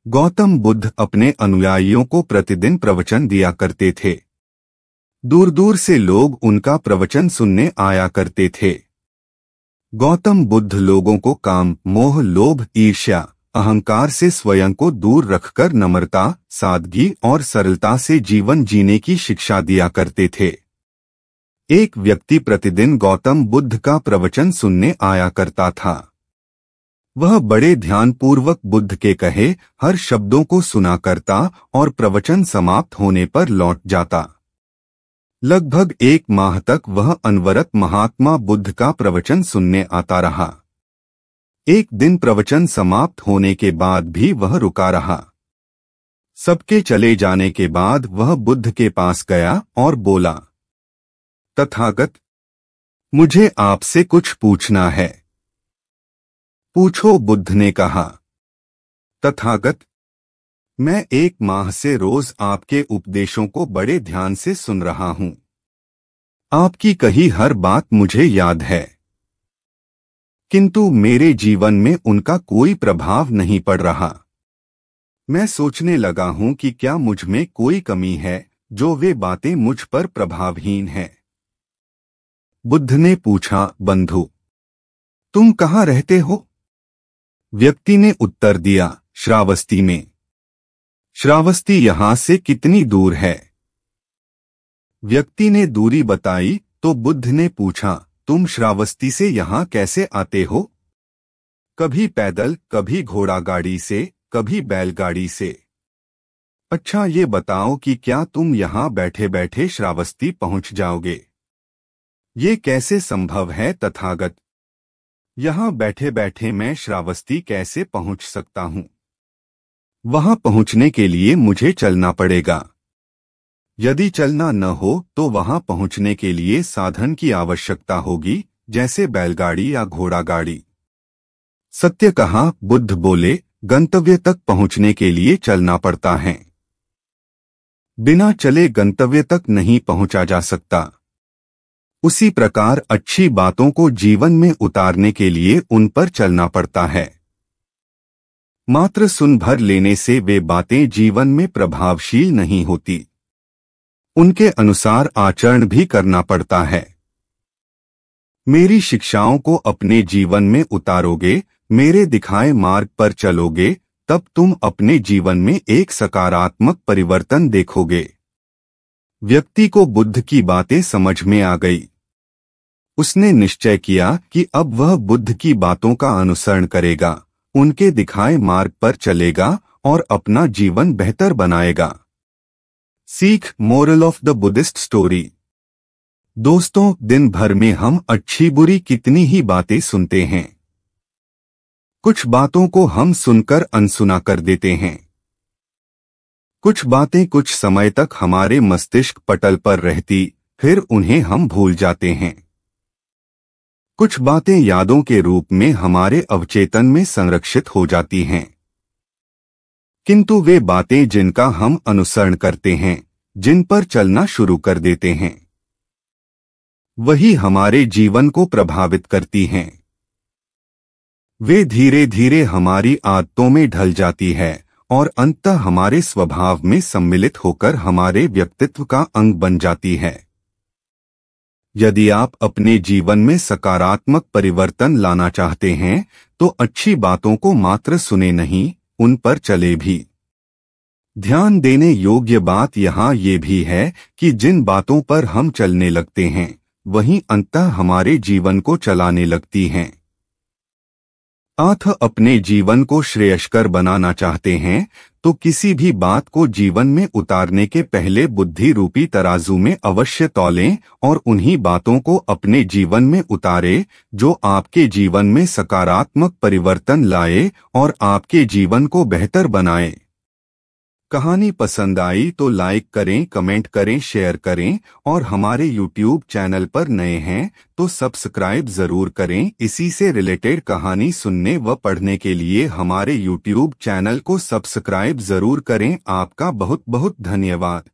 गौतम बुद्ध अपने अनुयायियों को प्रतिदिन प्रवचन दिया करते थे। दूर दूर से लोग उनका प्रवचन सुनने आया करते थे। गौतम बुद्ध लोगों को काम, मोह, लोभ, ईर्ष्या, अहंकार से स्वयं को दूर रखकर नम्रता, सादगी और सरलता से जीवन जीने की शिक्षा दिया करते थे। एक व्यक्ति प्रतिदिन गौतम बुद्ध का प्रवचन सुनने आया करता था। वह बड़े ध्यानपूर्वक बुद्ध के कहे हर शब्दों को सुना करता और प्रवचन समाप्त होने पर लौट जाता। लगभग 1 माह तक वह अनवरत महात्मा बुद्ध का प्रवचन सुनने आता रहा। एक दिन प्रवचन समाप्त होने के बाद भी वह रुका रहा। सबके चले जाने के बाद वह बुद्ध के पास गया और बोला, तथागत, मुझे आपसे कुछ पूछना है। पूछो, बुद्ध ने कहा। तथागत, मैं 1 माह से रोज आपके उपदेशों को बड़े ध्यान से सुन रहा हूं। आपकी कही हर बात मुझे याद है, किंतु मेरे जीवन में उनका कोई प्रभाव नहीं पड़ रहा। मैं सोचने लगा हूं कि क्या मुझ में कोई कमी है जो वे बातें मुझ पर प्रभावहीन हैं। बुद्ध ने पूछा, बंधु, तुम कहाँ रहते हो? व्यक्ति ने उत्तर दिया, श्रावस्ती में। श्रावस्ती यहां से कितनी दूर है? व्यक्ति ने दूरी बताई तो बुद्ध ने पूछा, तुम श्रावस्ती से यहां कैसे आते हो? कभी पैदल, कभी घोड़ा गाड़ी से, कभी बैलगाड़ी से। अच्छा, ये बताओ कि क्या तुम यहां बैठे बैठे श्रावस्ती पहुंच जाओगे? ये कैसे संभव है तथागत? यहां बैठे बैठे मैं श्रावस्ती कैसे पहुंच सकता हूं? वहां पहुंचने के लिए मुझे चलना पड़ेगा। यदि चलना न हो तो वहां पहुंचने के लिए साधन की आवश्यकता होगी, जैसे बैलगाड़ी या घोड़ा गाड़ी। सत्य कहा, बुद्ध बोले, गंतव्य तक पहुंचने के लिए चलना पड़ता है। बिना चले गंतव्य तक नहीं पहुंचा जा सकता। उसी प्रकार अच्छी बातों को जीवन में उतारने के लिए उन पर चलना पड़ता है। मात्र सुन भर लेने से वे बातें जीवन में प्रभावशील नहीं होती। उनके अनुसार आचरण भी करना पड़ता है। मेरी शिक्षाओं को अपने जीवन में उतारोगे, मेरे दिखाए मार्ग पर चलोगे, तब तुम अपने जीवन में एक सकारात्मक परिवर्तन देखोगे। व्यक्ति को बुद्ध की बातें समझ में आ गई। उसने निश्चय किया कि अब वह बुद्ध की बातों का अनुसरण करेगा, उनके दिखाए मार्ग पर चलेगा और अपना जीवन बेहतर बनाएगा। सीख, moral of the Buddhist story. दोस्तों, दिन भर में हम अच्छी बुरी कितनी ही बातें सुनते हैं। कुछ बातों को हम सुनकर अनसुना कर देते हैं। कुछ बातें कुछ समय तक हमारे मस्तिष्क पटल पर रहती, फिर उन्हें हम भूल जाते हैं। कुछ बातें यादों के रूप में हमारे अवचेतन में संरक्षित हो जाती हैं। किंतु वे बातें जिनका हम अनुसरण करते हैं, जिन पर चलना शुरू कर देते हैं, वही हमारे जीवन को प्रभावित करती हैं। वे धीरे धीरे हमारी आदतों में ढल जाती है और अंततः हमारे स्वभाव में सम्मिलित होकर हमारे व्यक्तित्व का अंग बन जाती है। यदि आप अपने जीवन में सकारात्मक परिवर्तन लाना चाहते हैं, तो अच्छी बातों को मात्र सुने नहीं, उन पर चले भी। ध्यान देने योग्य बात यहाँ ये भी है कि जिन बातों पर हम चलने लगते हैं, वही अंततः हमारे जीवन को चलाने लगती हैं। आप अपने जीवन को श्रेयस्कर बनाना चाहते हैं, तो किसी भी बात को जीवन में उतारने के पहले बुद्धि रूपी तराजू में अवश्य तौलें और उन्हीं बातों को अपने जीवन में उतारें जो आपके जीवन में सकारात्मक परिवर्तन लाए और आपके जीवन को बेहतर बनाए। कहानी पसंद आई तो लाइक करें, कमेंट करें, शेयर करें और हमारे YouTube चैनल पर नए हैं तो सब्सक्राइब जरूर करें। इसी से रिलेटेड कहानी सुनने व पढ़ने के लिए हमारे YouTube चैनल को सब्सक्राइब जरूर करें। आपका बहुत बहुत धन्यवाद।